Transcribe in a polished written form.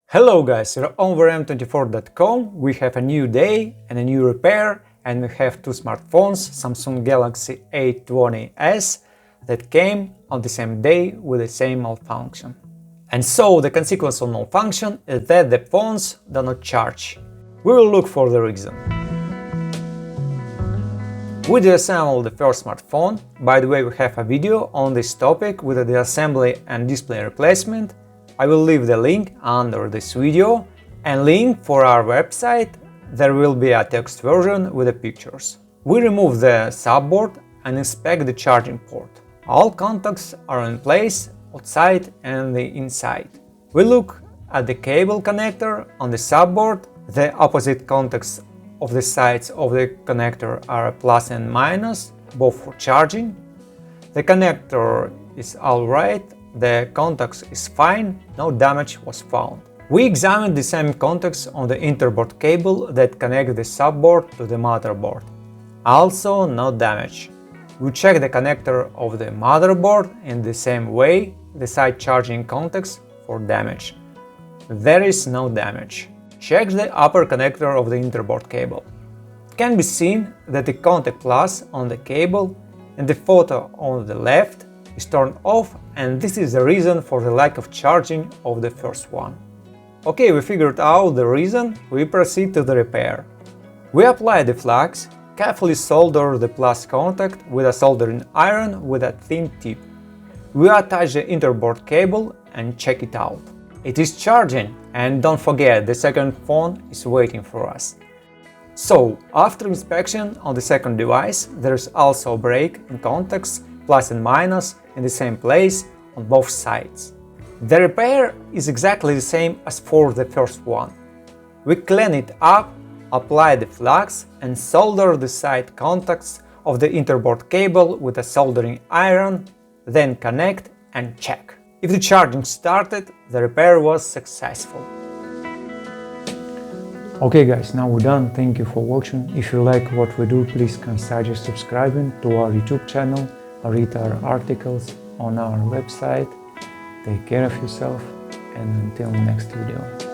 Hello guys, you're on VM24.com. We have a new day and a new repair, and we have two smartphones, Samsung Galaxy A20s, that came on the same day with the same malfunction. And so the consequence of malfunction is that the phones do not charge. We will look for the reason. We disassembled the first smartphone. By the way, we have a video on this topic with the disassembly and display replacement. I will leave the link under this video and link for our website. There will be a text version with the pictures. We remove the subboard and inspect the charging port. All contacts are in place outside and the inside. We look at the cable connector on the subboard. The opposite contacts of the sides of the connector are plus and minus, both for charging. The connector is alright. The contacts is fine, no damage was found. We examined the same contacts on the interboard cable that connect the subboard to the motherboard. Also no damage. We check the connector of the motherboard in the same way, the side charging contacts for damage. There is no damage. Check the upper connector of the interboard cable. It can be seen that the contact plus on the cable in the photo on the left is turned off, and this is the reason for the lack of charging of the first one. Okay, we figured out the reason, we proceed to the repair. We apply the flux, carefully solder the plus contact with a soldering iron with a thin tip. We attach the interboard cable and check it out. It is charging, and don't forget, the second phone is waiting for us. So, after inspection on the second device, there is also a break in contacts plus and minus in the same place on both sides. The repair is exactly the same as for the first one. We clean it up, apply the flux and solder the side contacts of the interboard cable with a soldering iron, then connect and check. If the charging started, the repair was successful. Okay guys, now we're done. Thank you for watching. If you like what we do, please consider subscribing to our YouTube channel. Read our articles on our website. Take care of yourself, and until next video.